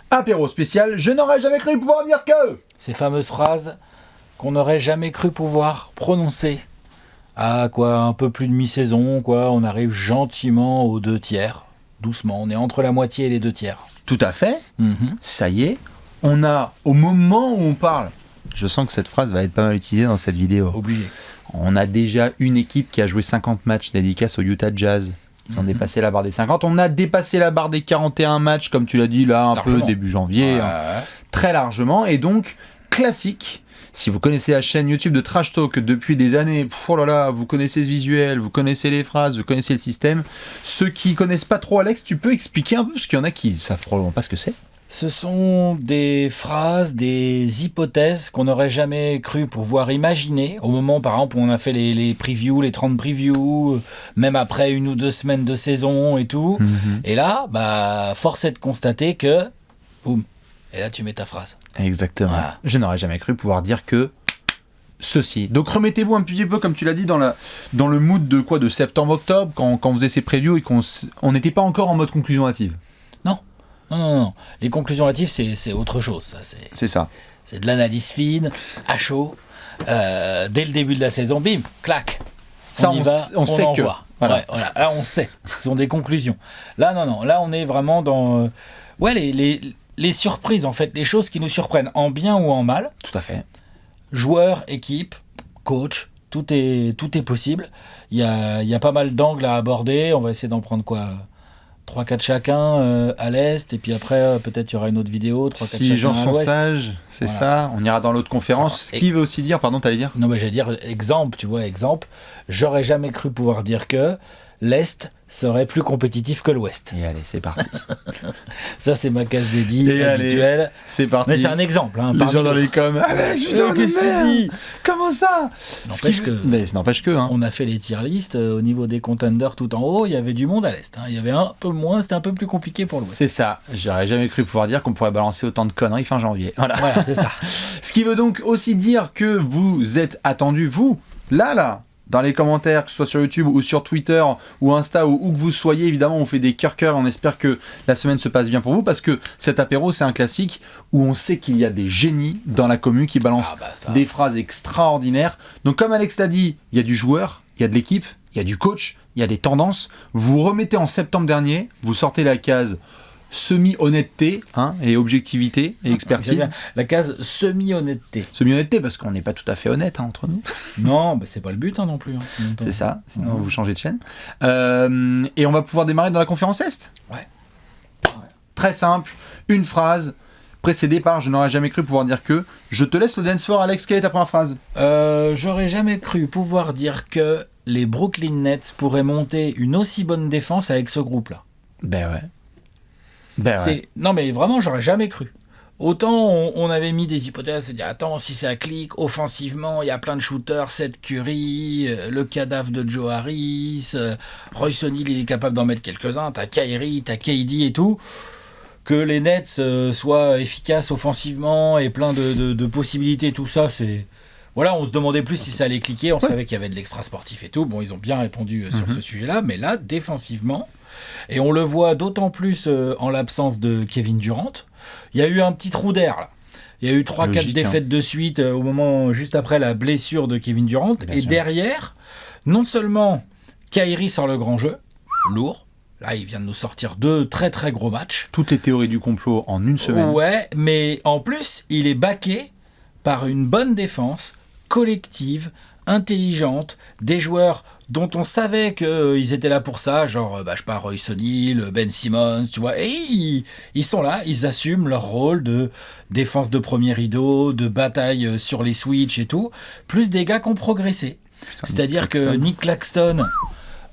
Apéro spécial, je n'aurais jamais cru pouvoir dire que... Ces fameuses phrases qu'on n'aurait jamais cru pouvoir prononcer. À quoi, un peu plus de mi-saison, quoi, on arrive gentiment aux 2/3. Doucement, on est entre la moitié et les 2/3. Tout à fait. Ça y est, on a, au moment où on parle, je sens que cette phrase va être pas mal utilisée dans cette vidéo. Obligé. On a déjà une équipe qui a joué 50 matchs dédicace au Utah Jazz. Ils ont dépassé la barre des 50. On a dépassé la barre des 41 matchs, comme tu l'as dit, là, un largement. peu début janvier. Très largement. Et donc, classique. Si vous connaissez la chaîne YouTube de Trash Talk depuis des années, oh là là, vous connaissez ce visuel, vous connaissez les phrases, vous connaissez le système. Ceux qui connaissent pas trop Alex, tu peux expliquer un peu, parce qu'il y en a qui savent probablement pas ce que c'est. Ce sont des phrases, des hypothèses qu'on n'aurait jamais cru pouvoir imaginer au moment, par exemple, où on a fait les previews, les 30 previews, même après 1 ou 2 semaines de saison et tout. Et là, force est de constater que, boum, et là tu mets ta phrase. Exactement. Voilà. Je n'aurais jamais cru pouvoir dire que ceci. Donc remettez-vous un petit peu, comme tu l'as dit, dans le mood de septembre-octobre, quand on faisait ces previews et qu'on n'était pas encore en mode conclusion hâtive. Non. Les conclusions hâtives, c'est autre chose. Ça. C'est ça. C'est de l'analyse fine, à chaud, dès le début de la saison, bim, clac. Ça, on sait que. Voilà. Ouais, voilà. Là, on sait. Ce sont des conclusions. Là, non. Là, on est vraiment dans les surprises, en fait, les choses qui nous surprennent, en bien ou en mal. Tout à fait. Joueurs, équipe, coach, tout est possible. Il y a pas mal d'angles à aborder. On va essayer d'en prendre 3-4 chacun à l'Est, et puis après peut-être il y aura une autre vidéo, 3-4 chacun à l'Ouest. Si les gens sont sages, c'est ça, on ira dans l'autre conférence. Ce qui veut aussi dire, pardon, t'allais dire ? Non, j'allais dire, exemple, j'aurais jamais cru pouvoir dire que l'Est serait plus compétitif que l'Ouest. Et allez, c'est parti. Ça, c'est ma case dédiée habituelle. Allez, c'est parti. Mais c'est un exemple. Les gens dans les coms. Alex, putain, qu'est-ce que tu dis ? Comment ça ? N'empêche que. On a fait les tier list au niveau des contenders tout en haut. Il y avait du monde à l'Est. Il y avait un peu moins. C'était un peu plus compliqué pour l'Ouest. C'est ça. J'aurais jamais cru pouvoir dire qu'on pourrait balancer autant de conneries fin janvier. Voilà, c'est ça. Ce qui veut donc aussi dire que vous êtes attendus, vous, là, dans les commentaires, que ce soit sur YouTube ou sur Twitter ou Insta ou où que vous soyez, évidemment, on fait des cœurs. On espère que la semaine se passe bien pour vous, parce que cet apéro, c'est un classique où on sait qu'il y a des génies dans la commu qui balancent des phrases extraordinaires. Donc, comme Alex l'a dit, il y a du joueur, il y a de l'équipe, il y a du coach, il y a des tendances. Vous remettez en septembre dernier, vous sortez la case semi-honnêteté et objectivité et expertise. La case semi-honnêteté. Semi-honnêteté, parce qu'on n'est pas tout à fait honnête entre nous. Non, c'est pas le but non plus. C'est ça, sinon vous changez de chaîne. Et on va pouvoir démarrer dans la conférence Est. Ouais. Très simple, une phrase précédée par « Je n'aurais jamais cru pouvoir dire que ». Je te laisse le dance floor, Alex, quelle est ta première phrase ? J'aurais jamais cru pouvoir dire que les Brooklyn Nets pourraient monter une aussi bonne défense avec ce groupe-là. Ben ouais. Non mais vraiment, j'aurais jamais cru. Autant on avait mis des hypothèses, c'est-à-dire attends, si ça clique offensivement, il y a plein de shooters, Seth Curry, le cadavre de Joe Harris, Royce O'Neal il est capable d'en mettre quelques-uns, t'as Kyrie, t'as KD et tout, que les Nets soient efficaces offensivement et plein de possibilités, tout ça, c'est... Voilà, on se demandait plus si ça allait cliquer, on savait qu'il y avait de l'extra sportif et tout, bon ils ont bien répondu sur ce sujet-là, mais là, défensivement, et on le voit d'autant plus en l'absence de Kevin Durant, il y a eu un petit trou d'air là. Il y a eu 3-4 défaites de suite au moment juste après la blessure de Kevin Durant. Bien sûr. Derrière, non seulement Kyrie sort le grand jeu, lourd. Là, il vient de nous sortir 2 très très gros matchs. Toutes les théories du complot en une semaine. Ouais, mais en plus, il est backé par une bonne défense collective, intelligente, des joueurs dont on savait qu'ils étaient là pour ça, genre, je sais pas, Royce O'Neal, Ben Simmons, tu vois, et ils sont là, ils assument leur rôle de défense de premier rideau, de bataille sur les switches et tout, plus des gars qui ont progressé. C'est-à-dire que Nick Claxton,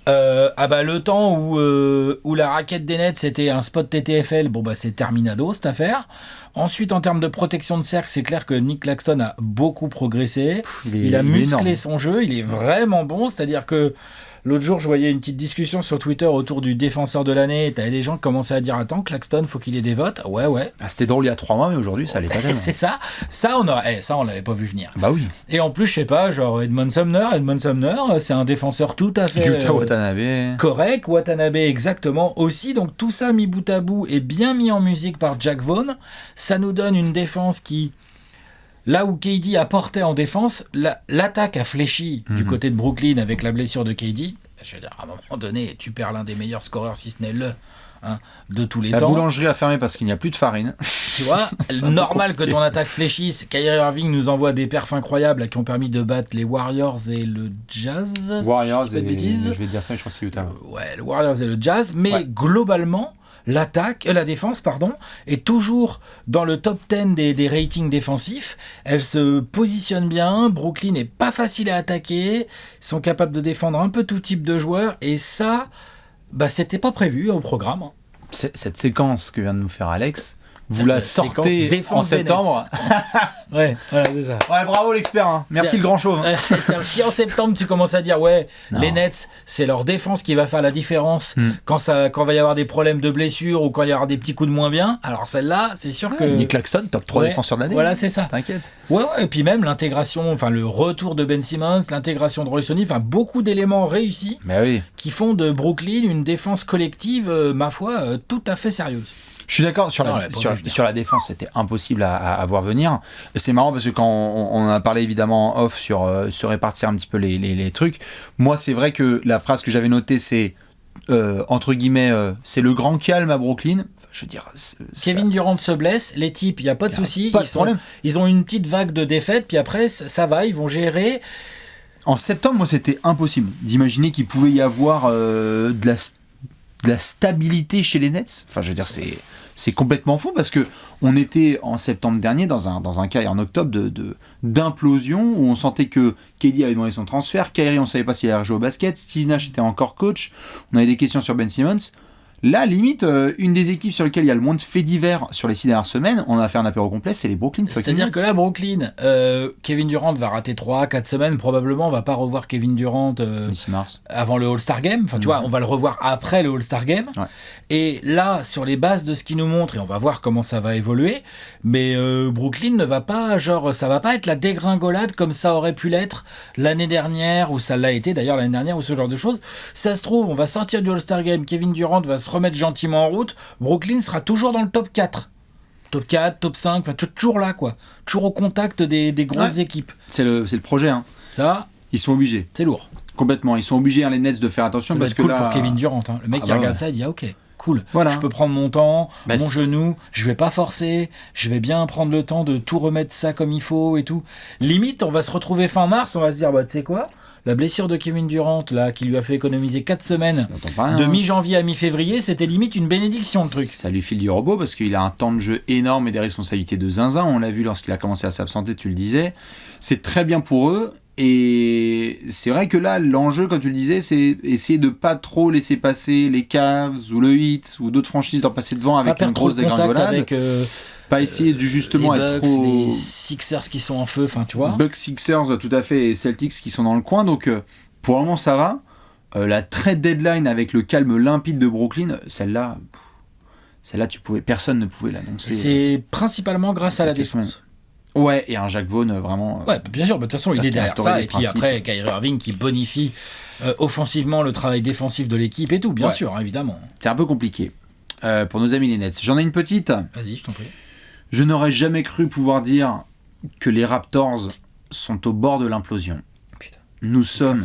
le temps où la raquette des Nets c'était un spot TTFL, c'est terminado cette affaire. Ensuite, en termes de protection de cercle, c'est clair que Nick Claxton a beaucoup progressé. Il a musclé son jeu, il est vraiment bon. C'est-à-dire que L'autre jour, je voyais une petite discussion sur Twitter autour du défenseur de l'année. T'avais des gens qui commençaient à dire attends, Claxton, faut qu'il ait des votes. Ouais. Ah, c'était drôle il y a 3 mois, mais aujourd'hui, ça allait pas tellement. C'est ça. Ça, on l'avait pas vu venir. Bah oui. Et en plus, je sais pas, genre Edmond Sumner, c'est un défenseur tout à fait Yuta Watanabe. Correct. Watanabe, exactement aussi. Donc tout ça mis bout à bout et bien mis en musique par Jack Vaughn. Ça nous donne une défense qui. Là où KD apportait en défense, l'attaque a fléchi du côté de Brooklyn avec la blessure de KD. Je veux dire, à un moment donné, tu perds l'un des meilleurs scoreurs, si ce n'est de tous les temps. La boulangerie a fermé parce qu'il n'y a plus de farine. Tu vois, normal que ton attaque fléchisse. Kyrie Irving nous envoie des perfs incroyables qui ont permis de battre les Warriors et le Jazz. Warriors si je dis pas de bêtises. Je vais te dire ça, je crois que c'est Utah. Ouais, le Warriors et le Jazz. Mais globalement... la défense, est toujours dans le top 10 des ratings défensifs. Elle se positionne bien. Brooklyn n'est pas facile à attaquer. Ils sont capables de défendre un peu tout type de joueurs. Et ça, c'était pas prévu au programme. Cette séquence que vient de nous faire Alex, vous la sortez en septembre. Ouais, voilà, c'est ça. Ouais, bravo l'expert. Hein. Merci le grand chauve. Si en septembre tu commences à dire les Nets, c'est leur défense qui va faire la différence quand va y avoir des problèmes de blessures ou quand il y aura des petits coups de moins bien. Alors celle-là, c'est sûr que Nick Claxton, top 3 défenseur de l'année. Voilà, c'est ça. T'inquiète. Ouais, et puis même l'intégration, le retour de Ben Simmons, l'intégration de Royce O'Neal, beaucoup d'éléments réussis qui font de Brooklyn une défense collective, ma foi, tout à fait sérieuse. Je suis d'accord, sur la défense, c'était impossible à voir venir. C'est marrant parce que quand on en a parlé évidemment en off sur se répartir un petit peu les trucs, moi c'est vrai que la phrase que j'avais notée c'est, entre guillemets, c'est le grand calme à Brooklyn. Je veux dire, Kevin Durant se blesse, les types, il n'y a pas de souci, ils ont une petite vague de défaites, puis après ça va, ils vont gérer. En septembre, moi c'était impossible d'imaginer qu'il pouvait y avoir de la stabilité chez les Nets. Enfin, je veux dire, c'est complètement fou parce que on était en septembre dernier dans un cas et en octobre d'implosion où on sentait que KD avait demandé son transfert, Kyrie on savait pas s'il allait jouer au basket, Steve Nash était encore coach, on avait des questions sur Ben Simmons. Là, limite, une des équipes sur lesquelles il y a le moins de faits divers sur les 6 dernières semaines, on a fait un apéro complet, c'est les Brooklyn fucking Nets. C'est-à-dire que là, Brooklyn, Kevin Durant va rater 3-4 semaines, probablement, on va pas revoir Kevin Durant avant le All-Star Game. Enfin, tu vois, on va le revoir après le All-Star Game. Ouais. Et là, sur les bases de ce qu'il nous montre, et on va voir comment ça va évoluer, mais Brooklyn ne va pas, ça va pas être la dégringolade comme ça aurait pu l'être l'année dernière, ou ça l'a été d'ailleurs l'année dernière, ou ce genre de choses. Ça se trouve, on va sortir du All-Star Game, Kevin Durant va se remettre gentiment en route, Brooklyn sera toujours dans le top 4. Top 4, top 5, toujours là, quoi. Toujours au contact des grosses équipes. C'est le projet, hein. Ça va ? Ils sont obligés. C'est lourd. Complètement. Ils sont obligés, les Nets, de faire attention. Ça parce va être que cool là... pour Kevin Durant. Hein. Le mec, il regarde ça, il dit ok, cool. Voilà. Je peux prendre mon temps, mon genou, je vais pas forcer, je vais bien prendre le temps de tout remettre ça comme il faut et tout. Limite, on va se retrouver fin mars, on va se dire, tu sais quoi ? La blessure de Kevin Durant, là, qui lui a fait économiser 4 semaines, de mi-janvier à mi-février, c'était limite une bénédiction, le truc. Ça lui file du robot, parce qu'il a un temps de jeu énorme et des responsabilités de zinzin. On l'a vu lorsqu'il a commencé à s'absenter, tu le disais. C'est très bien pour eux. Et c'est vrai que là, l'enjeu, comme tu le disais, c'est essayer de pas trop laisser passer les Cavs ou le Heat ou d'autres franchises leur passer devant avec une grosse dégringolade. Pas essayer de justement les Bucks, être trop... les Sixers qui sont en feu, enfin tu vois. Bucks, Sixers, tout à fait, et Celtics qui sont dans le coin. Donc pour le moment, ça va. La trade deadline avec le calme limpide de Brooklyn, celle-là, personne ne pouvait l'annoncer. C'est principalement grâce à la défense. Ouais, et un Jack Vaughn vraiment... Ouais, bien sûr, de toute façon, il est derrière ça. Et puis après, Kyrie Irving qui bonifie offensivement le travail défensif de l'équipe et tout, bien sûr, hein, évidemment. C'est un peu compliqué pour nos amis les Nets. J'en ai une petite. Vas-y, je t'en prie. Je n'aurais jamais cru pouvoir dire que les Raptors sont au bord de l'implosion. Putain. Nous sommes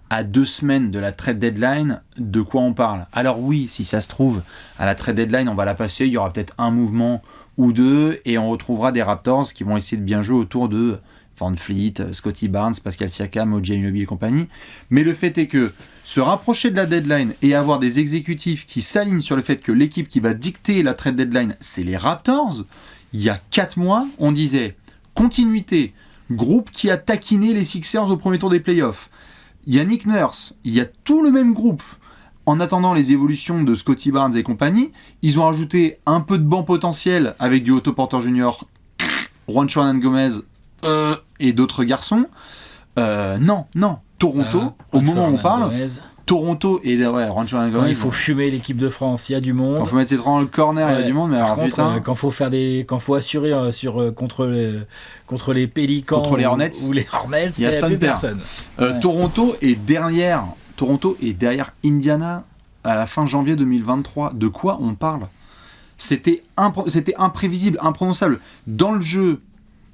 à 2 semaines de la trade deadline. De quoi on parle ? Alors oui, si ça se trouve, à la trade deadline, on va la passer. Il y aura peut-être un mouvement ou deux et on retrouvera des Raptors qui vont essayer de bien jouer autour de Van Fleet, Scottie Barnes, Pascal Siakam, OG Anunoby et compagnie. Mais le fait est que se rapprocher de la deadline et avoir des exécutifs qui s'alignent sur le fait que l'équipe qui va dicter la trade deadline, c'est les Raptors. Il y a 4 mois, on disait continuité, groupe qui a taquiné les Sixers au premier tour des playoffs. Il y a Nick Nurse, il y a tout le même groupe. En attendant les évolutions de Scottie Barnes et compagnie, ils ont rajouté un peu de banc potentiel avec du Otto Porter Jr., Juancho Hernangomez et d'autres garçons. Non. Toronto, au moment où on parle, Toronto et Rancho Dominguez. Il faut fumer l'équipe de France, il y a du monde. Il faut mettre ses trois dans le corner, il y a du monde, mais alors putain. Quand faut assurer contre les Pélicans contre les Hornets, ou les Hornets, il y a plus personne. Toronto est derrière Indiana à la fin janvier 2023. De quoi on parle ? C'était imprévisible, imprononçable. Dans le jeu,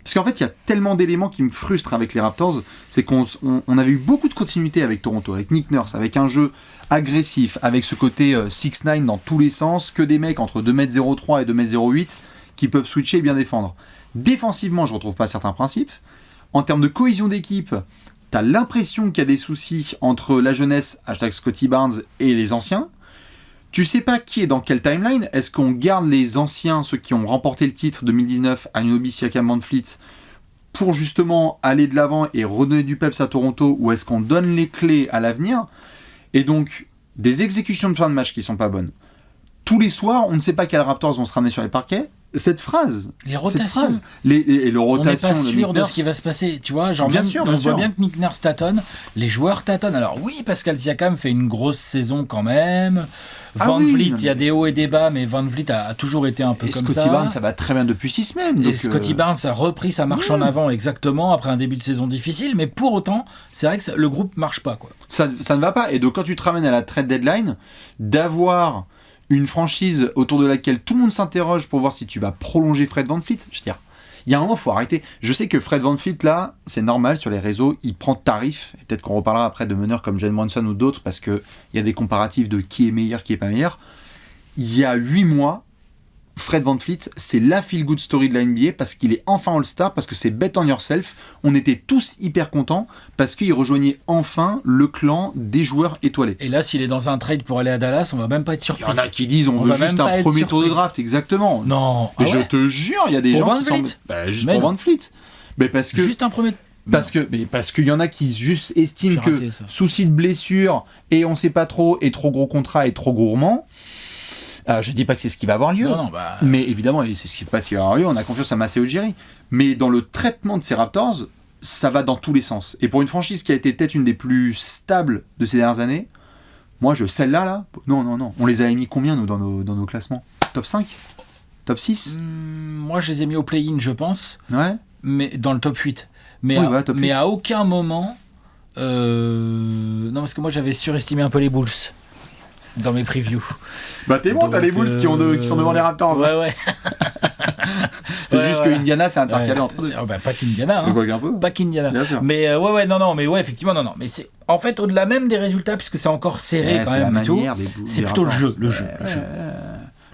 parce qu'en fait, il y a tellement d'éléments qui me frustrent avec les Raptors, c'est qu'on avait eu beaucoup de continuité avec Toronto, avec Nick Nurse, avec un jeu agressif, avec ce côté 6'9 dans tous les sens, que des mecs entre 2m03 et 2m08 qui peuvent switcher et bien défendre. Défensivement, je ne retrouve pas certains principes. En termes de cohésion d'équipe, t'as l'impression qu'il y a des soucis entre la jeunesse, #Scottie Barnes, et les anciens. Tu sais pas qui est dans quelle timeline. Est-ce qu'on garde les anciens, ceux qui ont remporté le titre 2019, Anunoby, Siakam, Van Fleet, pour justement aller de l'avant et redonner du peps à Toronto, ou est-ce qu'on donne les clés à l'avenir ? Et donc, des exécutions de fin de match qui sont pas bonnes. Tous les soirs, on ne sait pas quels Raptors vont se ramener sur les parquets. Cette phrase, les rotations, et le rotation, on n'est pas sûr de ce qui va se passer, tu vois, genre on voit bien que Nick Nurse tâtonne, les joueurs tâtonnent. Alors oui, Pascal Siakam fait une grosse saison quand même. Van Vliet, il y a des hauts et des bas, mais Van Vliet a toujours été un peu comme ça. Scottie Barnes, ça va très bien depuis 6 semaines. Et Scottie Barnes a repris sa marche en avant exactement après un début de saison difficile, mais pour autant, c'est vrai que le groupe marche pas, quoi. Ça ne va pas. Et donc quand tu te ramènes à la trade deadline, d'avoir une franchise autour de laquelle tout le monde s'interroge pour voir si tu vas prolonger Fred VanVleet, je veux dire, il y a un moment, il faut arrêter. Je sais que Fred VanVleet, là, c'est normal sur les réseaux, il prend tarif. Et peut-être qu'on reparlera après de meneurs comme Jalen Brunson ou d'autres, parce qu'il y a des comparatifs de qui est meilleur, qui est pas meilleur. Il y a 8 mois, Fred VanVleet, c'est la feel-good story de la NBA parce qu'il est enfin All-Star, parce que c'est bet on yourself. On était tous hyper contents parce qu'il rejoignait enfin le clan des joueurs étoilés. Et là, s'il est dans un trade pour aller à Dallas, on va même pas être surpris. Il y en a qui disent on veut juste un premier tour de draft, exactement. Non. Et je te jure, il y a des gens qui sont juste pour VanVleet. Mais parce que juste un premier. Parce qu'il y en a qui juste estiment que souci de blessure et on sait pas trop et trop gros contrat et trop gourmand. Je dis pas que c'est ce qui va avoir lieu, mais évidemment, c'est ce qui va avoir lieu. On a confiance à Masai Ujiri. Mais dans le traitement de ces Raptors, ça va dans tous les sens. Et pour une franchise qui a été peut-être une des plus stables de ces dernières années, moi, celle-là, non. On les a mis combien, nous, dans nos classements ? Top 5 ? Top 6 ? Moi, je les ai mis au play-in, je pense. Ouais. Mais dans le top 8. Mais à aucun moment... Non, parce que moi, j'avais surestimé un peu les Bulls. Dans mes previews. Bah t'es bon, t'as les Bulls qui sont devant les Raptors. Ouais. C'est juste que Indiana c'est intercalé entre eux. Pas qu'Indiana. Pas qu'Indiana. Bien sûr. Mais effectivement, non. Mais c'est en fait au-delà même des résultats, puisque c'est encore serré quand même. C'est plutôt le jeu.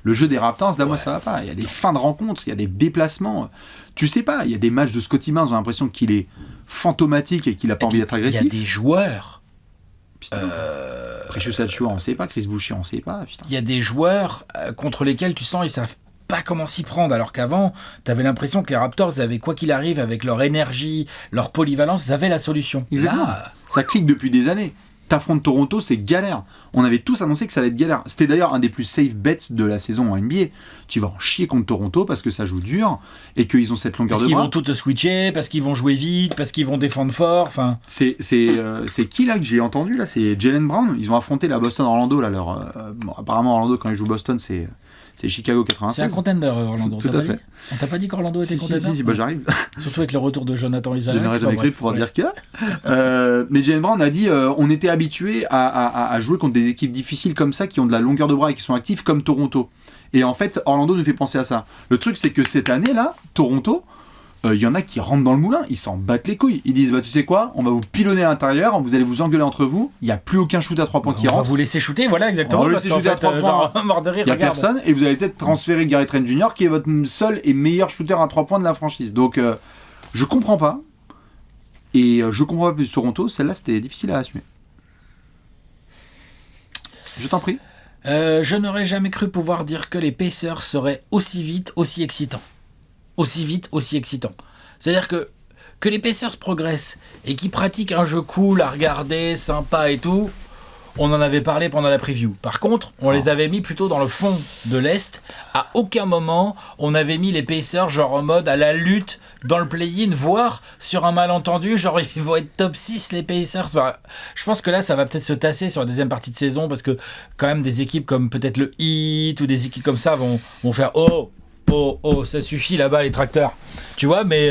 Le jeu des Raptors, là, moi, ça va pas. Il y a des fins de rencontres, il y a des déplacements. Tu sais pas, il y a des matchs de Scottie Barnes, on a l'impression qu'il est fantomatique et qu'il a pas envie d'être agressif. Il y a des joueurs. Precious Achiuwa, on sait pas. Chris Boucher, on sait pas. Il y a des joueurs contre lesquels tu sens ils savent pas comment s'y prendre, alors qu'avant, t'avais l'impression que les Raptors avaient, quoi qu'il arrive, avec leur énergie, leur polyvalence, ils avaient la solution. Exactement. Là, ça clique depuis des années. T'affrontes Toronto, c'est galère. On avait tous annoncé que ça allait être galère. C'était d'ailleurs un des plus safe bets de la saison en NBA. Tu vas en chier contre Toronto parce que ça joue dur et qu'ils ont cette longueur de bras. Parce qu'ils vont tout te switcher, parce qu'ils vont jouer vite, parce qu'ils vont défendre fort. Enfin. C'est qui là que j'ai entendu là ? C'est Jaylen Brown. Ils ont affronté la Boston-Orlando. Là, apparemment, Orlando, quand ils jouent Boston, c'est Chicago 96. C'est un contender, Orlando. Tout à fait. On t'a pas dit qu'Orlando était contender ? Si, j'arrive. Surtout avec le retour de Jonathan Isaac. Je n'aurais jamais cru pouvoir dire que. Mais Jaylen Brown a dit on était habitué à jouer contre des équipes difficiles comme ça, qui ont de la longueur de bras et qui sont actifs comme Toronto. Et en fait, Orlando nous fait penser à ça. Le truc, c'est que cette année-là, Toronto, y en a qui rentrent dans le moulin, ils s'en battent les couilles. Ils disent, tu sais quoi, on va vous pilonner à l'intérieur, vous allez vous engueuler entre vous, il n'y a plus aucun shoot à 3 points qui rentre. On va vous laisser shooter, voilà, exactement. On va vous laisser shooter à 3 points, mort de rire, il n'y a personne, et vous allez peut-être transférer Gary Trent Jr., qui est votre seul et meilleur shooter à 3 points de la franchise. Donc, je comprends pas. Et je comprends pas plus Toronto, celle-là, c'était difficile à assumer. Je t'en prie. Je n'aurais jamais cru pouvoir dire que les Pacers seraient aussi vite, aussi excitants. Aussi vite, aussi excitant. C'est-à-dire que les Pacers progressent et qu'ils pratiquent un jeu cool à regarder, sympa et tout, on en avait parlé pendant la preview. Par contre, on les avait mis plutôt dans le fond de l'Est. À aucun moment, on avait mis les Pacers genre en mode à la lutte dans le play-in, voire sur un malentendu, genre ils vont être top 6 les Pacers. Enfin, je pense que là, ça va peut-être se tasser sur la deuxième partie de saison parce que quand même des équipes comme peut-être le Heat ou des équipes comme ça vont faire oh, ça suffit là-bas les tracteurs. Tu vois, mais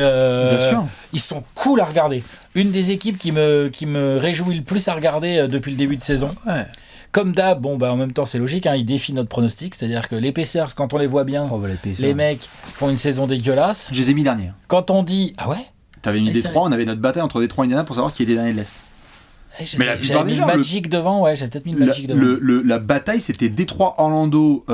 ils sont cool à regarder. Une des équipes qui me réjouit le plus à regarder depuis le début de saison. Ouais. Comme d'hab, en même temps c'est logique, ils défient notre pronostic, c'est-à-dire que les Pacers, quand on les voit bien, les mecs font une saison dégueulasse. Je les ai mis derniers. Quand on dit ah ouais, t'avais mis Détroit, on avait notre bataille entre Détroit et Indiana pour savoir qui était dernier de l'Est. J'avais mis le Magic devant, ouais, j'avais peut-être mis le Magic devant. La bataille, c'était Détroit, Orlando,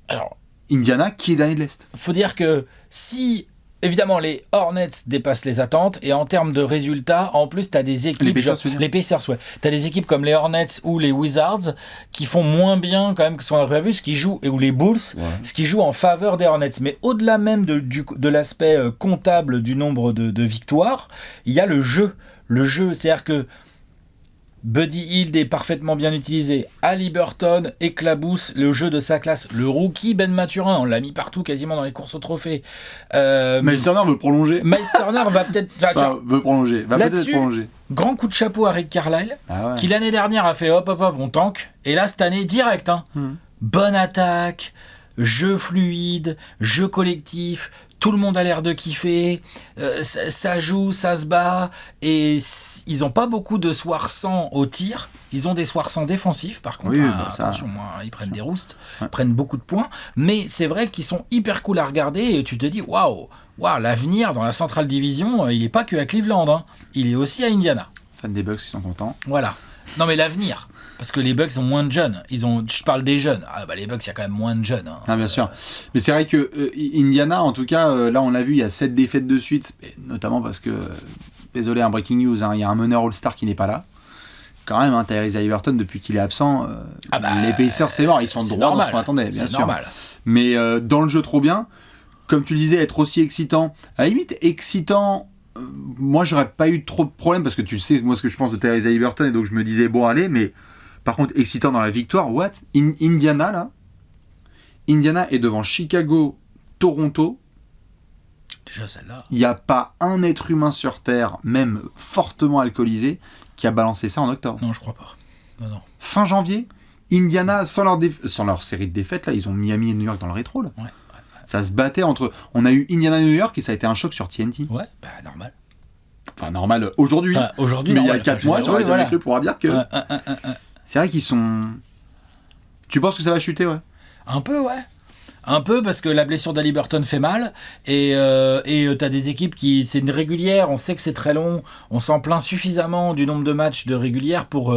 alors Indiana, qui est dernier de l'Est. Faut dire que si évidemment les Hornets dépassent les attentes et en termes de résultats, en plus t'as des équipes les Pacers, ouais. T'as des équipes comme les Hornets ou les Wizards qui font moins bien quand même que ce qu'on aurait prévu, ce qui joue ou les Bulls, ce qui joue en faveur des Hornets. Mais au-delà même de l'aspect comptable du nombre de victoires, il y a le jeu. C'est-à-dire que Buddy Hield est parfaitement bien utilisé. Haliburton éclabousse le jeu de sa classe. Le rookie Ben Mathurin, on l'a mis partout quasiment dans les courses au trophée. Miles Turner veut prolonger. Miles Turner va peut-être... veut prolonger. Va peut-être prolonger. Grand coup de chapeau à Rick Carlisle, qui l'année dernière a fait hop, on tank. Et là, cette année, direct. Bonne attaque, jeu fluide, jeu collectif... Tout le monde a l'air de kiffer, ça joue, ça se bat, et ils n'ont pas beaucoup de soirs sans au tir. Ils ont des soirs sans défensifs, par contre. Attention, ils prennent des roustes, ils prennent beaucoup de points. Mais c'est vrai qu'ils sont hyper cool à regarder, et tu te dis, waouh, l'avenir dans la Central Division, il n'est pas que à Cleveland, il est aussi à Indiana. Fans des Bucks, ils sont contents. Voilà. Non, mais l'avenir. Parce que les Bucks ont moins de jeunes. Je parle des jeunes. Les Bucks, il y a quand même moins de jeunes. Bien sûr. Mais c'est vrai que Indiana, en tout cas, là on l'a vu, il y a 7 défaites de suite. Notamment parce que, désolé, un breaking news, il y a un meneur All-Star qui n'est pas là. Quand même, Tyrese Haliburton, depuis qu'il est absent, les Pacers, c'est mort. Ils sont droits dans ce qu'on attendait, bien sûr. Normal. Mais dans le jeu, trop bien. Comme tu le disais, être aussi excitant. À la limite, excitant... moi, j'aurais pas eu trop de problèmes parce que tu sais, moi, ce que je pense de Tyrese Haliburton, et donc je me disais, bon, allez, mais... Par contre, excitant dans la victoire, Indiana, là. Indiana est devant Chicago, Toronto. Déjà, celle-là. Il n'y a pas un être humain sur Terre, même fortement alcoolisé, qui a balancé ça en octobre. Non, je crois pas. Non. Fin janvier, Indiana, sans leur série de défaites, là, ils ont Miami et New York dans le rétro, là. Ouais. Ça se battait entre... On a eu Indiana et New York et ça a été un choc sur TNT. Ouais, normal. Enfin, normal aujourd'hui. Mais il y a 4 mois, j'aurais jamais cru pouvoir dire que... C'est vrai qu'ils sont... Tu penses que ça va chuter, ouais? Un peu, ouais. Un peu, parce que la blessure d'Haliburton fait mal. Et t'as des équipes qui... C'est une régulière, on sait que c'est très long. On s'en plaint suffisamment du nombre de matchs de régulière pour...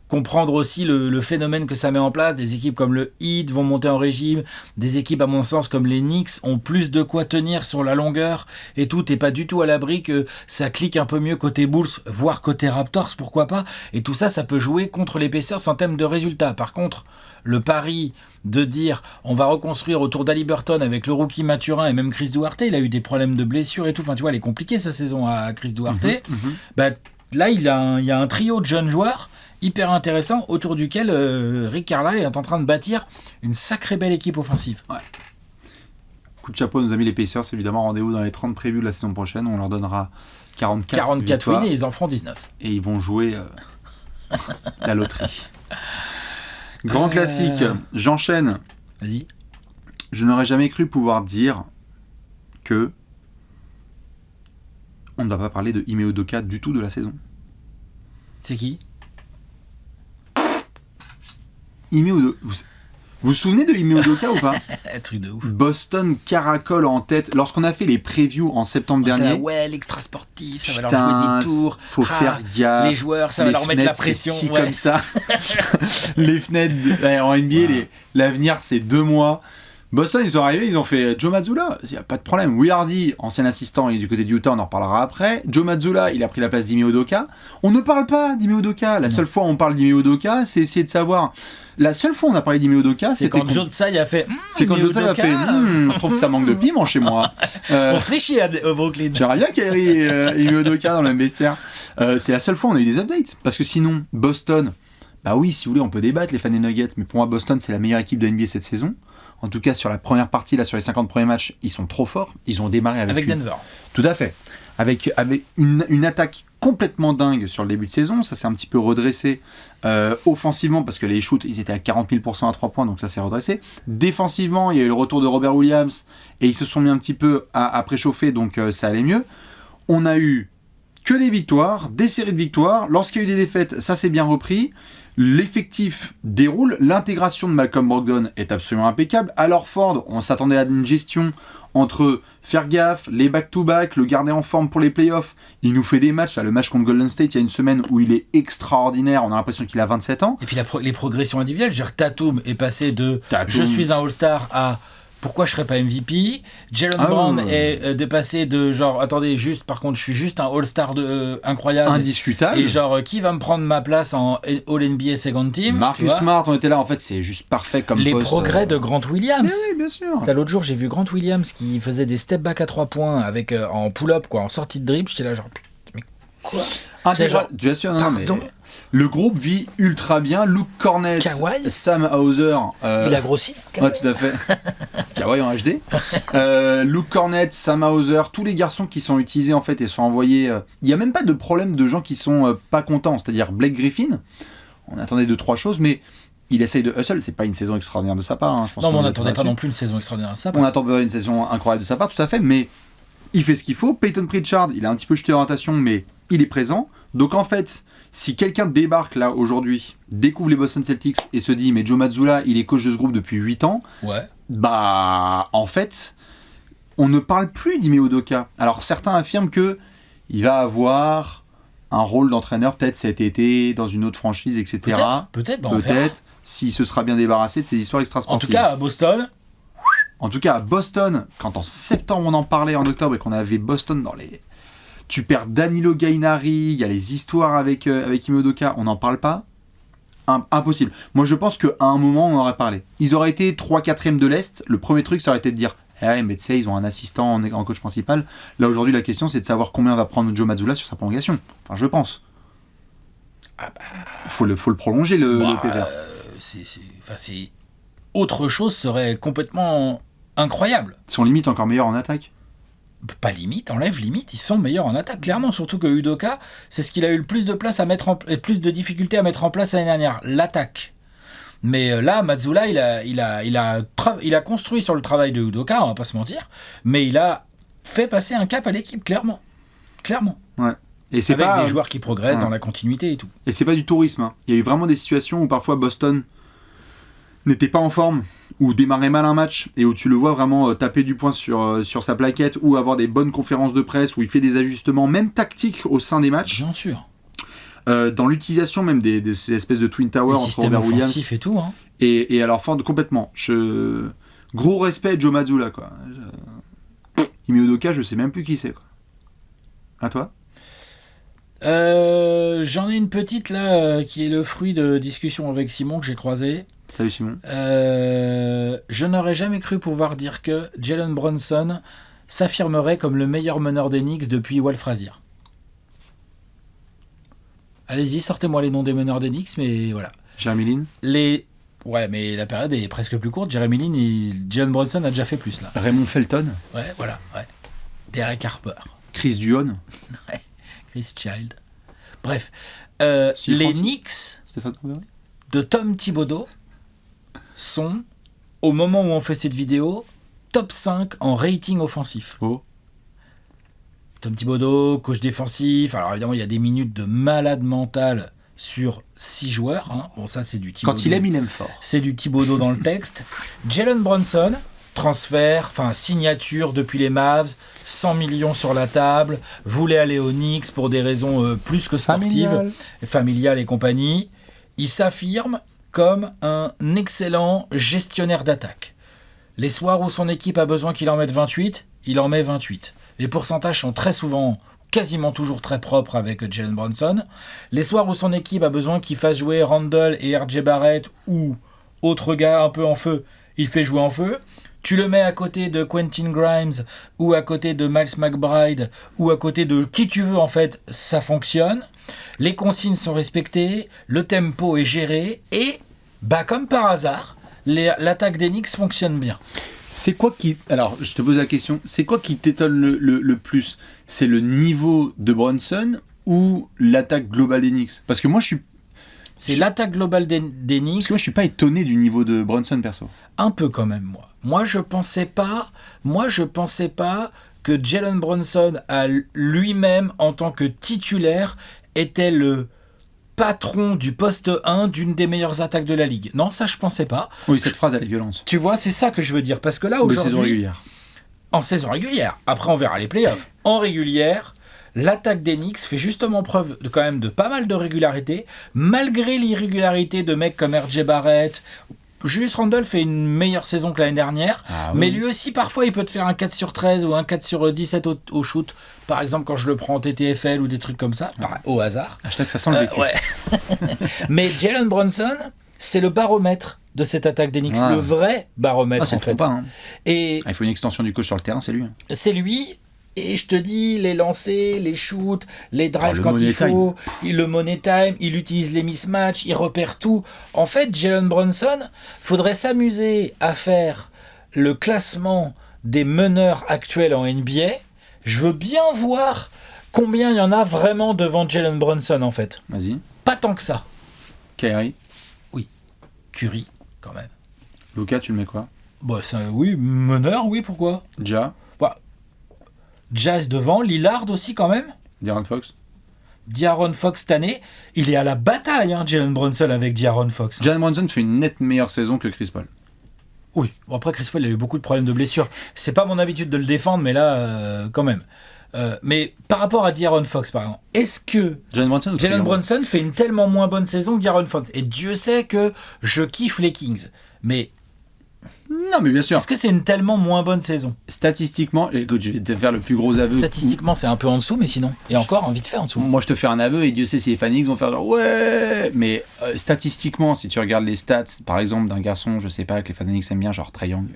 comprendre aussi le phénomène que ça met en place. Des équipes comme le Heat vont monter en régime. Des équipes, à mon sens, comme les Knicks ont plus de quoi tenir sur la longueur. Et tout, t'es pas du tout à l'abri que ça clique un peu mieux côté Bulls, voire côté Raptors, pourquoi pas. Et tout ça, ça peut jouer contre les Pacers en termes de résultats. Par contre, le pari de dire on va reconstruire autour d'Haliburton avec le rookie Mathurin et même Chris Duarte, il a eu des problèmes de blessures et tout. Enfin, tu vois, elle est compliquée sa saison à Chris Duarte. Là, il y a un trio de jeunes joueurs hyper intéressant autour duquel Rick Carlisle est en train de bâtir une sacrée belle équipe offensive. Ouais. Coup de chapeau, nos amis les Pacers, évidemment, rendez-vous dans les 30 prévus de la saison prochaine, on leur donnera 44 wins et ils en feront 19. Et ils vont jouer la loterie. Grand classique, j'enchaîne. Vas-y. Je n'aurais jamais cru pouvoir dire que on ne va pas parler de Ime Udoka du tout de la saison. C'est qui? Vous vous souvenez de Ime Udoka ou pas? Truc de ouf. Boston caracole en tête. Lorsqu'on a fait les previews en septembre dernier. Ouais, l'extra sportif, ça va leur jouer des tours. Faut faire gaffe. Les joueurs, ça va leur mettre la pression. C'est comme ça. Les fenêtres en NBA, l'avenir c'est 2 mois. Boston, ils sont arrivés, ils ont fait Joe Mazzulla, il n'y a pas de problème. Will Hardy, ancien assistant, et du côté de Utah, on en reparlera après. Joe Mazzulla, il a pris la place d'Ime Udoka. On ne parle pas d'Ime Udoka. La seule fois où on parle d'Ime Udoka, c'est essayer de savoir. La seule fois où on a parlé d'Ime Udoka, c'est quand Joe Tsai a fait. C'est quand Joe Tsai a fait. Je trouve que ça manque de piment chez moi. On se fait chier à Brooklyn. J'aimerais bien qu'il y ait Ime Udoka dans le vestiaire. C'est la seule fois où on a eu des updates. Parce que sinon, Boston, bah oui, si vous voulez, on peut débattre, les fans des Nuggets, mais pour moi, Boston, c'est la meilleure équipe de NBA cette saison. En tout cas, sur la première partie, là, sur les 50 premiers matchs, ils sont trop forts. Ils ont démarré avec Denver. Tout à fait. Avec une attaque complètement dingue sur le début de saison. Ça s'est un petit peu redressé offensivement, parce que les shoots, ils étaient à 40 000% à 3 points, donc ça s'est redressé. Défensivement, il y a eu le retour de Robert Williams, et ils se sont mis un petit peu à préchauffer, donc ça allait mieux. On a eu que des victoires, des séries de victoires. Lorsqu'il y a eu des défaites, ça s'est bien repris. L'effectif déroule, l'intégration de Malcolm Brogdon est absolument impeccable. À Horford, on s'attendait à une gestion entre faire gaffe, les back-to-back, le garder en forme pour les playoffs. Il nous fait des matchs, là, le match contre Golden State il y a une semaine où il est extraordinaire, on a l'impression qu'il a 27 ans. Et puis les progressions individuelles, genre Tatum est passé de je suis un All-Star à pourquoi je serais pas MVP. Jalen Brown est dépassé de genre attendez juste par contre je suis juste un All-Star incroyable, indiscutable, et genre qui va me prendre ma place en All-NBA Second Team. Marcus Smart, on était là, en fait c'est juste parfait comme les progrès de Grant Williams. Mais oui, bien sûr. L'autre jour j'ai vu Grant Williams qui faisait des step back à 3 points avec en pull-up quoi, en sortie de dribble, j'étais là genre mais quoi. Bien sûr, non, mais le groupe vit ultra bien. Luke Cornett, Kawhi. Sam Hauser. Il a grossi. Ouais, tout à fait. Kawhi en HD. Luke Cornett, Sam Hauser, tous les garçons qui sont utilisés en fait et sont envoyés. Il n'y a même pas de problème de gens qui sont pas contents. C'est-à-dire Blake Griffin. On attendait 2-3 choses, mais il essaye de hustle. C'est pas une saison extraordinaire de sa part. Hein. Je pense non, mais on n'attendait pas non plus une saison extraordinaire de sa part. On attendait une saison incroyable de sa part, tout à fait. Mais il fait ce qu'il faut. Peyton Pritchard, il a un petit peu jeté l'orientation, mais il est présent. Donc en fait, si quelqu'un débarque là aujourd'hui, découvre les Boston Celtics et se dit mais Joe Mazzulla, il est coach de ce groupe depuis 8 ans, bah en fait, on ne parle plus d'Ime Udoka. Alors certains affirment que il va avoir un rôle d'entraîneur peut-être cet été dans une autre franchise, etc. Peut-être s'il se sera bien débarrassé de ces histoires extra-sportives. En tout cas à Boston. En tout cas à Boston, quand en septembre on en parlait en octobre et qu'on avait Boston dans les... Tu perds Danilo Gallinari, il y a les histoires avec Ime Udoka, on n'en parle pas. Impossible. Moi je pense qu'à un moment on en aurait parlé. Ils auraient été 3-4e de l'Est, le premier truc ça aurait été de dire mais tu sais ils ont un assistant en coach principal. Là aujourd'hui la question c'est de savoir combien va prendre Joe Mazzulla sur sa prolongation. Enfin je pense. Faut le prolonger le PVR. C'est autre chose serait complètement incroyable. Ils sont limite encore meilleurs en attaque. Pas limite, enlève limite, ils sont meilleurs en attaque, clairement, surtout que Udoka, c'est ce qu'il a eu le plus de place plus de difficultés à mettre en place l'année dernière, l'attaque. Mais là, Mazzulla, il a construit sur le travail de Udoka, on va pas se mentir, mais il a fait passer un cap à l'équipe, clairement. Ouais. Et c'est avec pas, des joueurs qui progressent dans la continuité et tout. Et c'est pas du tourisme. Hein. Il y a eu vraiment des situations où parfois Boston n'était pas en forme, ou démarrait mal un match, et où tu le vois vraiment taper du poing sur sa plaquette, ou avoir des bonnes conférences de presse, où il fait des ajustements, même tactiques, au sein des matchs. Bien sûr. Dans l'utilisation même des espèces de Twin Tower entre Robert Williams et tout. Hein. Et alors, complètement. Gros respect Joe Mazzulla, quoi. Ime Udoka, je sais même plus qui c'est, quoi. À toi ? J'en ai une petite, là, qui est le fruit de discussions avec Simon, que j'ai croisé. Salut Simon. Je n'aurais jamais cru pouvoir dire que Jalen Brunson s'affirmerait comme le meilleur meneur des Knicks depuis Walt Frazier. Allez-y, sortez-moi les noms des meneurs des Knicks, mais voilà. Jeremy Lin. Ouais, mais la période est presque plus courte. Jeremy Lin et Jalen Brunson a déjà fait plus, là. Raymond Felton. Ouais, voilà. Ouais. Derek Harper. Chris Duhon. Ouais. Chris Child. Bref. Les Knicks de Tom Thibodeau sont, au moment où on fait cette vidéo, top 5 en rating offensif. Oh. Tom Thibodeau, coach défensif. Alors évidemment, il y a des minutes de malade mental sur 6 joueurs. Hein. Bon, ça, c'est du Thibodeau. Quand il aime fort. C'est du Thibodeau dans le texte. Jalen Brunson, transfert, signature depuis les Mavs, 100 millions sur la table, voulait aller aux Knicks pour des raisons plus que sportives, familiales et compagnie. Il s'affirme comme un excellent gestionnaire d'attaque. Les soirs où son équipe a besoin qu'il en mette 28, il en met 28. Les pourcentages sont très souvent, quasiment toujours très propres avec Jalen Brunson. Les soirs où son équipe a besoin qu'il fasse jouer Randle et RJ Barrett ou autre gars un peu en feu, il fait jouer en feu. Tu le mets à côté de Quentin Grimes ou à côté de Miles McBride ou à côté de qui tu veux, en fait, ça fonctionne. Les consignes sont respectées, le tempo est géré et, comme par hasard, l'attaque des Knicks fonctionne bien. C'est quoi qui... Alors, je te pose la question. C'est quoi qui t'étonne le plus ? C'est le niveau de Brunson ou l'attaque globale des Knicks ? Parce que moi, c'est l'attaque globale des Knicks. Parce que moi, je suis pas étonné du niveau de Brunson, perso. Un peu quand même, moi. Moi, je pensais pas que Jalen Brunson, lui-même, en tant que titulaire, était le patron du poste 1 d'une des meilleures attaques de la ligue. Non, ça, je pensais pas. Oui, cette phrase, elle est violente. Tu vois, c'est ça que je veux dire. Parce que là, aujourd'hui... saison régulière. En saison régulière. Après, on verra les playoffs. En régulière... L'attaque des Knicks fait justement preuve quand même de pas mal de régularité, malgré l'irrégularité de mecs comme RJ Barrett. Julius Randle fait une meilleure saison que l'année dernière, mais lui aussi, parfois, il peut te faire un 4 sur 13 ou un 4 sur 17 au shoot. Par exemple, quand je le prends en TTFL ou des trucs comme ça, au hasard. Hashtag ça sent le vécu. Ouais. Mais Jalen Brunson, c'est le baromètre de cette attaque des Knicks, le vrai baromètre, en fait. Pas, hein. Et il faut une extension du coach sur le terrain, c'est lui. C'est lui. Et je te dis, les lancers, les shoots, les drives quand il faut, le money time, il utilise les mismatchs, il repère tout. En fait, Jalen Brunson, faudrait s'amuser à faire le classement des meneurs actuels en NBA. Je veux bien voir combien il y en a vraiment devant Jalen Brunson, en fait. Vas-y. Pas tant que ça. Kyrie. Oui. Curry, quand même. Luka, tu le mets quoi ? Oui, meneur, oui, pourquoi ? Ja. Jazz devant, Lillard aussi quand même. De'Aaron Fox cette année, il est à la bataille, Jalen Brunson avec De'Aaron Fox. Jalen Brunson fait une nette meilleure saison que Chris Paul. Oui, bon, après Chris Paul il a eu beaucoup de problèmes de blessures. C'est pas mon habitude de le défendre, mais là, quand même. Mais par rapport à De'Aaron Fox, par exemple, est-ce que Jalen Brunson fait une tellement moins bonne saison que De'Aaron Fox ? Et Dieu sait que je kiffe les Kings, mais... Non, mais bien sûr. Est-ce que c'est une tellement moins bonne saison ? Statistiquement, écoute, je vais te faire le plus gros aveu. Statistiquement, c'est un peu en dessous, mais sinon, et encore, vite fait en dessous. Moi, je te fais un aveu, et Dieu sait si les fans X vont faire genre ouais. Mais statistiquement, si tu regardes les stats, par exemple, d'un garçon, je sais pas, que les fans X aiment bien, genre Trae Young,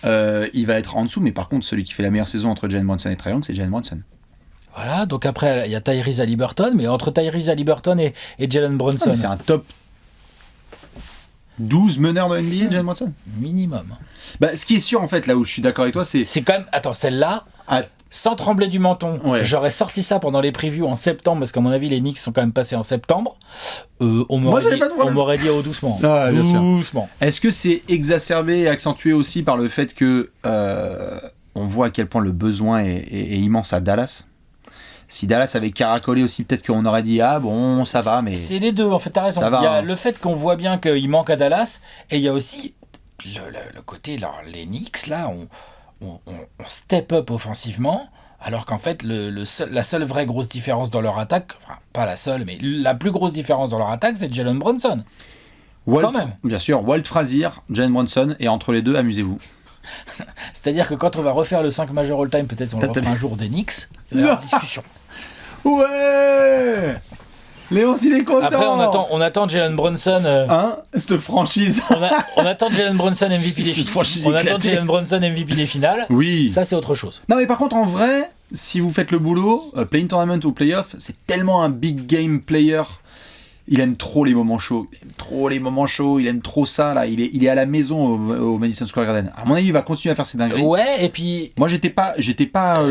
il va être en dessous, mais par contre, celui qui fait la meilleure saison entre Jalen Brunson et Trae Young, c'est Jalen Brunson. Voilà, donc après, il y a Tyrese Haliburton, mais entre Tyrese Haliburton et Jalen Brunson. C'est un top 12 meneurs de NBA, Jalen Brunson. Minimum. Ce qui est sûr, en fait, là où je suis d'accord avec toi, c'est quand même... Attends, celle-là, sans trembler du menton, j'aurais sorti ça pendant les previews en septembre, parce qu'à mon avis, les Knicks sont quand même passés en septembre. On m'aurait dit doucement. Doucement. Est-ce que c'est exacerbé et accentué aussi par le fait que on voit à quel point le besoin est immense à Dallas ? Si Dallas avait caracolé aussi, peut-être qu'on aurait dit ça va, mais... C'est les deux, en fait, t'as raison. Il y a le fait qu'on voit bien qu'il manque à Dallas, et il y a aussi le côté, les Knicks, là, on step up offensivement, alors qu'en fait, la seule vraie grosse différence dans leur attaque, enfin, pas la seule, mais la plus grosse différence dans leur attaque, c'est Jalen Brunson. Quand même. Bien sûr, Walt Frazier, Jalen Brunson, et entre les deux, amusez-vous. C'est-à-dire que quand on va refaire le 5 majeur all-time, peut-être on le refera un jour des Knicks, il y aura discussion. Ouais, Léon, s'il est content. Après, on attend Jalen Brunson. Cette franchise. on attend Jalen Brunson MVP des finales. On attend Jalen Brunson MVP des finales. Oui. Ça, c'est autre chose. Non, mais par contre, en vrai, si vous faites le boulot, play-in tournament ou playoff, c'est tellement un big game player. Il aime trop les moments chauds. Il aime trop ça, là. Il est à la maison au Madison Square Garden. À mon avis, il va continuer à faire ses dingueries. Ouais, et puis... Moi, j'étais pas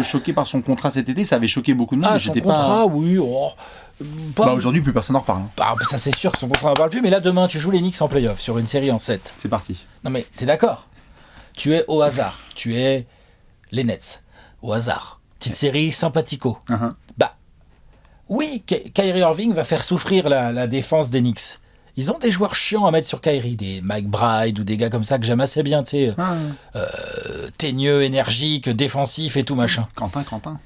choqué par son contrat cet été. Ça avait choqué beaucoup de monde. Son contrat, oui. Aujourd'hui, plus personne n'en reparle. Ça, c'est sûr que son contrat n'en parle plus. Mais là, demain, tu joues les Knicks en playoff sur une série en 7. C'est parti. Non, mais t'es d'accord ? Tu es au hasard. Tu es les Nets. Au hasard. Petite série sympathico. Oui, Kyrie Irving va faire souffrir la défense des Knicks. Ils ont des joueurs chiants à mettre sur Kyrie, des Mike Bride ou des gars comme ça que j'aime assez bien, tu sais, teigneux, énergiques, défensifs et tout machin. Quentin.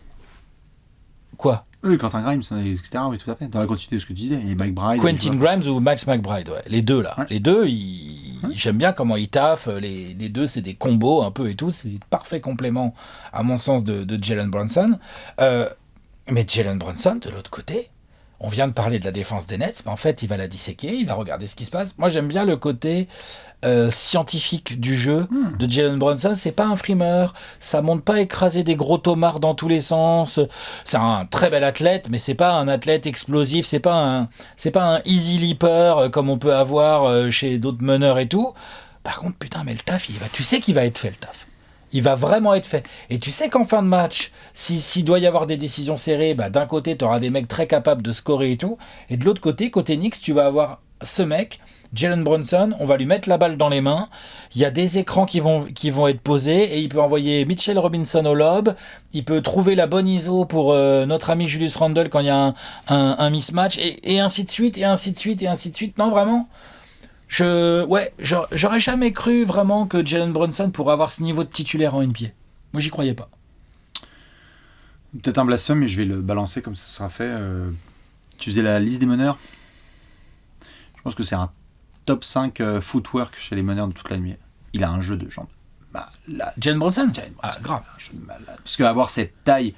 Quoi? Oui, Quentin Grimes, etc. Oui, tout à fait. Dans la continuité de ce que tu disais, et McBride. Quentin Grimes ou Max McBride, ouais. Les deux, là. Ouais. Les deux, j'aime bien comment ils taffent. Les deux, c'est des combos un peu et tout. C'est parfait complément, à mon sens, de Jalen Brunson. Mais Jalen Brunson, de l'autre côté, on vient de parler de la défense des Nets, mais en fait, il va la disséquer, il va regarder ce qui se passe. Moi, j'aime bien le côté scientifique du jeu de Jalen Brunson. C'est pas un frimeur, ça monte pas écraser des gros tomards dans tous les sens. C'est un très bel athlète, mais c'est pas un athlète explosif, c'est pas un easy leaper comme on peut avoir chez d'autres meneurs et tout. Par contre, putain, mais le taf, tu sais qu'il va être fait, le taf. Il va vraiment être fait. Et tu sais qu'en fin de match, s'il doit y avoir des décisions serrées, d'un côté, tu auras des mecs très capables de scorer et tout. Et de l'autre côté, côté Knicks, tu vas avoir ce mec, Jalen Brunson, on va lui mettre la balle dans les mains. Il y a des écrans qui vont être posés et il peut envoyer Mitchell Robinson au lob. Il peut trouver la bonne ISO pour notre ami Julius Randle quand il y a un mismatch et ainsi de suite, et ainsi de suite, et ainsi de suite. Non, vraiment j'aurais jamais cru vraiment que Jalen Brunson pourrait avoir ce niveau de titulaire en NBA. Moi, j'y croyais pas. Peut-être un blasphème, mais je vais le balancer comme ça sera fait. Tu faisais la liste des meneurs. Je pense que c'est un top 5 footwork chez les meneurs de toute la NBA. Il a un jeu de jambes. Jalen Brunson, grave. Un jeu de malade. Parce qu'avoir cette taille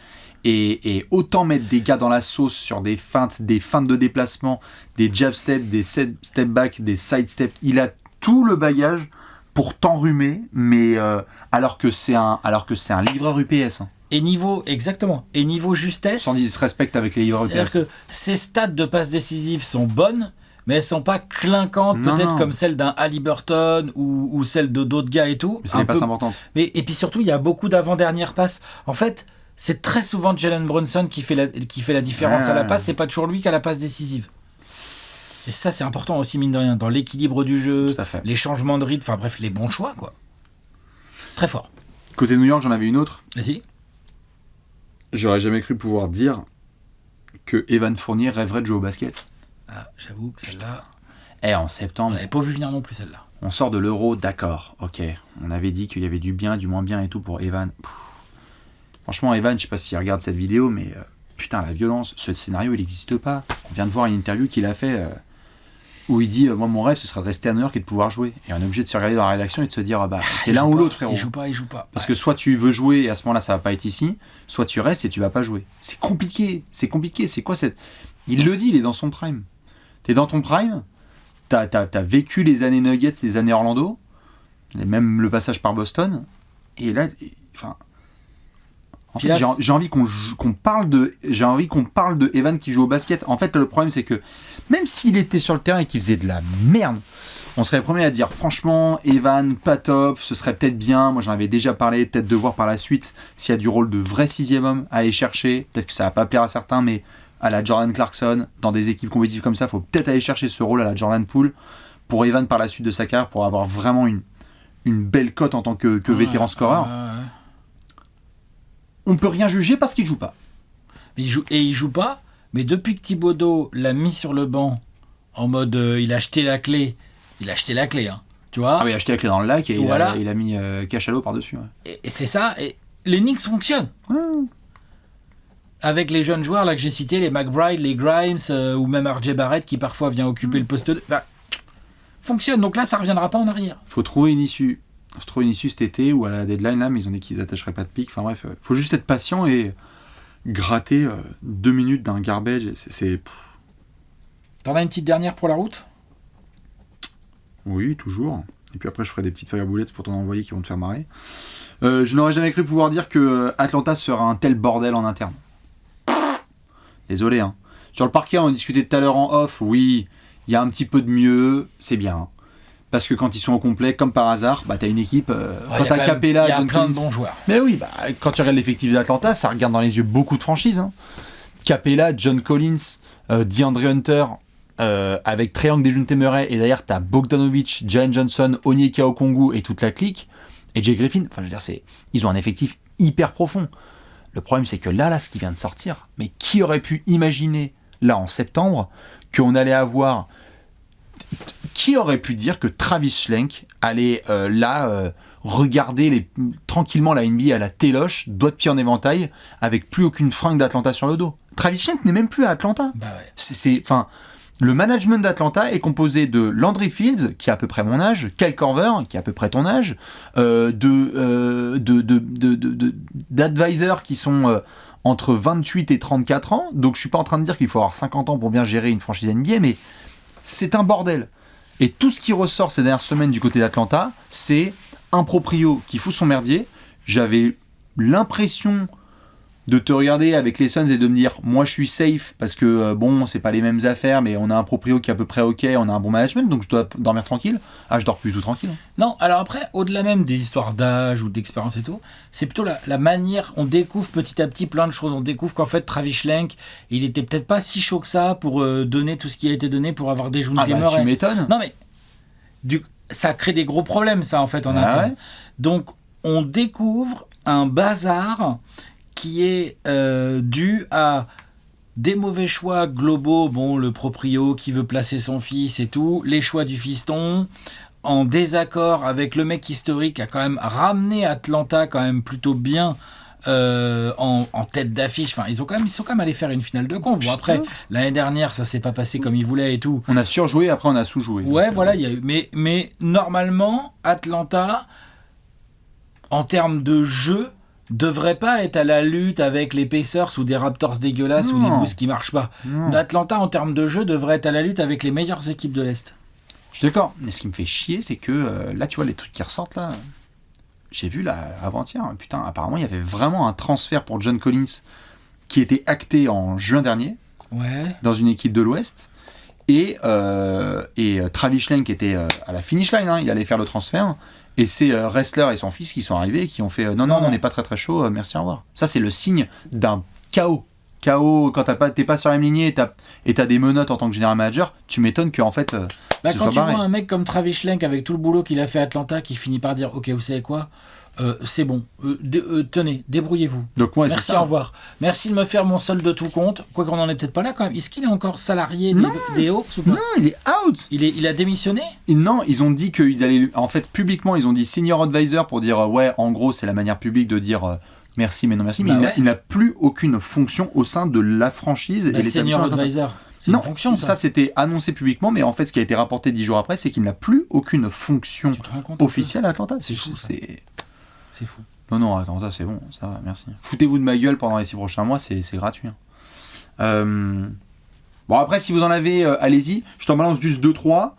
et autant mettre des gars dans la sauce sur des feintes de déplacement, des jab steps, des step back, des side steps, il a tout le bagage pour t'enrhumer, mais alors que c'est un livreur UPS. Hein. Et niveau justesse, sans disrespect avec les livreurs UPS. C'est-à-dire que ses stats de passes décisives sont bonnes, mais elles sont pas clinquantes, peut-être comme celle d'un Haliburton ou celle de d'autres gars et tout. Mais c'est des passes importantes. Et puis surtout, il y a beaucoup d'avant-dernières passes. En fait, c'est très souvent Jalen Brunson qui fait la différence à la passe. C'est pas toujours lui qui a la passe décisive. Et ça, c'est important aussi, mine de rien, dans l'équilibre du jeu, les changements de rythme, enfin bref, les bons choix, quoi. Très fort. Côté New York, j'en avais une autre. Vas-y. J'aurais jamais cru pouvoir dire que Evan Fournier rêverait de jouer au basket. Ah, j'avoue que celle-là... En septembre... On n'avait pas vu venir non plus, celle-là. On sort de l'Euro, d'accord, ok. On avait dit qu'il y avait du bien, du moins bien et tout pour Evan. Franchement, Evan, je sais pas s'il regarde cette vidéo, mais putain, la violence, ce scénario, il n'existe pas. On vient de voir une interview qu'il a fait où il dit moi, mon rêve, ce serait de rester à New York et de pouvoir jouer. Et on est obligé de se regarder dans la rédaction et de se dire c'est l'un ou l'autre, frérot. Il joue pas. Parce que soit tu veux jouer et à ce moment-là, ça va pas être ici, soit tu restes et tu vas pas jouer. C'est compliqué. C'est quoi cette. Il le dit, il est dans son prime. T'es dans ton prime, t'as vécu les années Nuggets, les années Orlando, même le passage par Boston, et là, en fait, j'ai envie qu'on parle de Evan qui joue au basket. En fait, le problème, c'est que même s'il était sur le terrain et qu'il faisait de la merde, on serait premier à dire franchement, Evan, pas top, ce serait peut-être bien. Moi, j'en avais déjà parlé, peut-être de voir par la suite s'il y a du rôle de vrai sixième homme à aller chercher. Peut-être que ça va pas plaire à certains, mais à la Jordan Clarkson, dans des équipes compétitives comme ça, il faut peut-être aller chercher ce rôle à la Jordan Poole pour Evan par la suite de sa carrière, pour avoir vraiment une belle cote en tant que vétéran scoreur. On peut rien juger parce qu'il joue pas. Il joue pas, mais depuis que Thibodeau l'a mis sur le banc, en mode il a acheté la clé, hein, tu vois. Ah oui, il a acheté la clé dans le lac et il a mis cachalot par-dessus. Ouais. Et c'est ça, et les Knicks fonctionnent. Avec les jeunes joueurs là que j'ai cités, les McBride, les Grimes, ou même RJ Barrett qui parfois vient occuper le poste de... fonctionne, donc là ça reviendra pas en arrière. Faut trouver une issue cet été ou à la deadline là, mais ils ont dit qu'ils attacheraient pas de pic. Enfin bref, faut juste être patient et gratter 2 minutes d'un garbage. T'en as une petite dernière pour la route ? Oui, toujours. Et puis après je ferai des petites fire bullets pour t'en envoyer qui vont te faire marrer. Je n'aurais jamais cru pouvoir dire que Atlanta sera un tel bordel en interne. Désolé, hein. Sur le parquet, on discutait tout à l'heure en off, oui, il y a un petit peu de mieux, c'est bien. Parce que quand ils sont au complet, comme par hasard, t'as une équipe. Quand t'as Capella, il y a plein de bons joueurs. Mais oui, quand tu regardes l'effectif d'Atlanta, ça regarde dans les yeux beaucoup de franchises. Hein. Capella, John Collins, DeAndre Hunter, avec Triangle Dejounte Murray, et d'ailleurs t'as Bogdanovic, Jalen Johnson, Onyeka Okongwu et toute la clique, et Jay Griffin. Enfin, je veux dire, ils ont un effectif hyper profond. Le problème, c'est que là, ce qui vient de sortir, mais qui aurait pu imaginer, là, en septembre, qu'on allait avoir... Qui aurait pu dire que Travis Schlenk allait regarder tranquillement la NBA à la téloche, doigt de pied en éventail, avec plus aucune fringue d'Atlanta sur le dos ? Travis Schlenk n'est même plus à Atlanta. Bah ouais. Enfin, le management d'Atlanta est composé de Landry Fields, qui a à peu près mon âge, Kyle Korver, qui a à peu près ton âge, d'advisors qui sont entre 28 et 34 ans. Donc je suis pas en train de dire qu'il faut avoir 50 ans pour bien gérer une franchise NBA, mais c'est un bordel. Et tout ce qui ressort ces dernières semaines du côté d'Atlanta, c'est un proprio qui fout son merdier. J'avais l'impression de te regarder avec les Suns et de me dire moi je suis safe parce que bon c'est pas les mêmes affaires mais on a un proprio qui est à peu près ok, on a un bon management donc je dois dormir tranquille. Ah je dors plus du tout tranquille. Non, alors après au-delà même des histoires d'âge ou d'expérience et tout, c'est plutôt la manière, on découvre petit à petit plein de choses, on découvre qu'en fait Travis Schlenk il était peut-être pas si chaud que ça pour donner tout ce qui a été donné pour avoir déjoué des Murray. Tu m'étonnes. Non mais ça crée des gros problèmes ça en fait en interne. Ouais. Donc on découvre un bazar qui est dû à des mauvais choix globaux, bon, le proprio qui veut placer son fils et tout, les choix du fiston, en désaccord avec le mec historique, a quand même ramené Atlanta quand même plutôt bien en tête d'affiche. Enfin, ils sont quand même allés faire une finale de conf. Bon, après, l'année dernière, ça s'est pas passé comme ils voulaient et tout. On a surjoué, après on a sous-joué. Ouais, voilà, il y a eu. Mais normalement, Atlanta, en termes de jeu, devrait pas être à la lutte avec les Pacers ou des Raptors dégueulasses ou des Bulls qui marchent pas. Atlanta en termes de jeu devrait être à la lutte avec les meilleures équipes de l'Est. Je suis d'accord, mais ce qui me fait chier c'est que là tu vois les trucs qui ressortent là, j'ai vu là avant-hier, putain apparemment il y avait vraiment un transfert pour John Collins qui était acté en juin dernier dans une équipe de l'Ouest et Travis Schlenk était à la finish line, il allait faire le transfert. Et c'est Ressler et son fils qui sont arrivés et qui ont fait non, on n'est pas très très chaud, merci, au revoir. Ça, c'est le signe d'un chaos. Chaos, quand t'es pas sur la même lignée et t'as des menottes en tant que general manager, tu m'étonnes qu'en fait. Quand tu vois un mec comme Travis Schlenk avec tout le boulot qu'il a fait à Atlanta qui finit par dire ok, vous savez quoi, c'est bon, tenez, débrouillez-vous. Donc, moi, merci, au revoir. Merci de me faire mon solde de tout compte. Quoi qu'on en est peut-être pas là quand même. Est-ce qu'il est encore salarié des Hawks ou pas ? Non, il est out. Il a démissionné ? Non, ils ont dit qu'ils allaient. En fait, publiquement, ils ont dit senior advisor pour dire ouais, en gros, c'est la manière publique de dire merci, mais non merci. Mais il n'a plus aucune fonction au sein de la franchise. Et senior advisor. C'est non, une fonction, ça c'était annoncé publiquement, mais en fait, ce qui a été rapporté 10 jours après, c'est qu'il n'a plus aucune fonction officielle à Atlanta. C'est fou, c'est fou. Non, Atlanta, c'est bon, ça va, merci. Foutez-vous de ma gueule pendant les 6 prochains mois, c'est gratuit. Bon, après, si vous en avez, allez-y. Je t'en balance juste 2-3.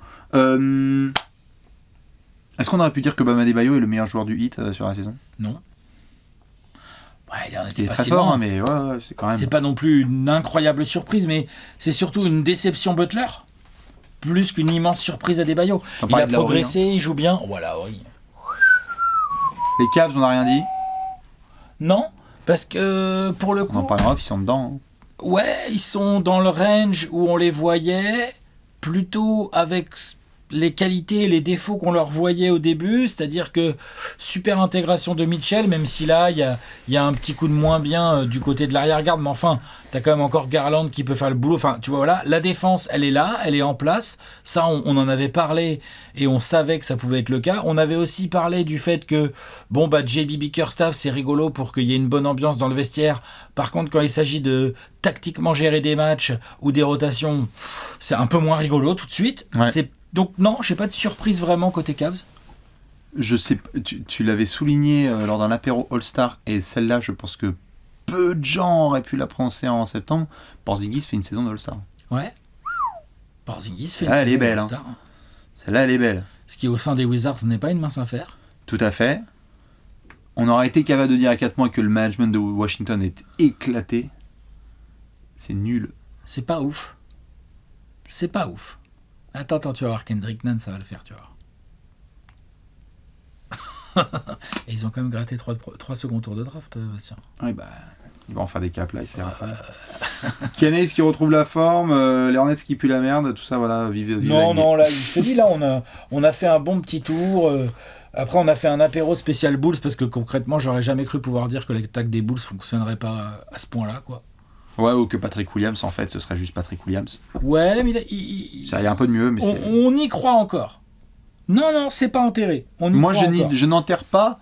Est-ce qu'on aurait pu dire que Bam Adebayo est le meilleur joueur du Heat sur la saison ? Non. Ouais, il est très fort, hein, mais ouais, c'est quand même. C'est pas non plus une incroyable surprise, mais c'est surtout une déception Butler, plus qu'une immense surprise Adebayo. Il a progressé, il joue bien. Voilà, oui. Les Cavs, on n'a rien dit ? Non, parce que pour le coup. On en parlera, ils sont dedans. Ouais, ils sont dans le range où on les voyait, plutôt avec les qualités et les défauts qu'on leur voyait au début, c'est-à-dire que super intégration de Mitchell, même si là il y a un petit coup de moins bien du côté de l'arrière-garde, mais enfin t'as quand même encore Garland qui peut faire le boulot. Enfin tu vois, voilà, la défense elle est là, elle est en place, ça on en avait parlé et on savait que ça pouvait être le cas. On avait aussi parlé du fait que bon JB Bickerstaff c'est rigolo pour qu'il y ait une bonne ambiance dans le vestiaire, par contre quand il s'agit de tactiquement gérer des matchs ou des rotations, c'est un peu moins rigolo tout de suite. Donc non, j'ai pas de surprise vraiment côté Cavs. Je sais, tu l'avais souligné lors d'un apéro All-Star, et celle-là, je pense que peu de gens auraient pu la prononcer en septembre. Porzingis fait une saison de All-Star. Ouais. Porzingis fait une saison elle est belle, All-Star. Hein. Celle-là, elle est belle. Ce qui, au sein des Wizards, n'est pas une mince affaire. Tout à fait. On aurait été capable de dire à 4 mois que le management de Washington est éclaté. C'est nul. C'est pas ouf. Attends, tu vas voir Kendrick Nunn, ça va le faire, tu vois. Et ils ont quand même gratté 3 secondes tours de draft, Bastien. Oui, ils vont en faire des caps là, c'est Kianis qui retrouve la forme, les Hornets qui puent la merde, tout ça, voilà, vivez. Non, là, je te dis, là, on a fait un bon petit tour. Après, on a fait un apéro spécial Bulls, parce que concrètement, j'aurais jamais cru pouvoir dire que l'attaque des Bulls fonctionnerait pas à ce point-là, quoi. Ouais, ou que Patrick Williams, en fait, ce serait juste Patrick Williams. Ouais, mais ça y a un peu de mieux, mais on y croit encore. Non, c'est pas enterré. Moi, je n'enterre pas,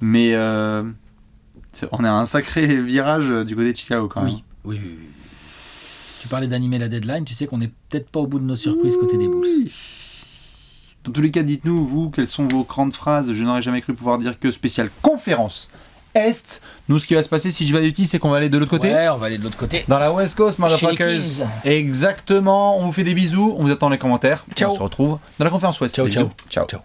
mais on a un sacré virage du côté de Chicago, quand même. Oui. Tu parlais d'animer la deadline, tu sais qu'on n'est peut-être pas au bout de nos surprises côté des Bulls. Dans tous les cas, dites-nous, vous, quelles sont vos grandes phrases. Je n'aurais jamais cru pouvoir dire que spéciale conférence Est. Nous, ce qui va se passer, si je dis pas de bêtises, c'est qu'on va aller de l'autre côté. Ouais, on va aller de l'autre côté. Dans la West Coast, motherfuckers. Exactement. On vous fait des bisous. On vous attend dans les commentaires. Ciao. On se retrouve dans la conférence Ouest. Ciao, ciao. Ciao. Ciao.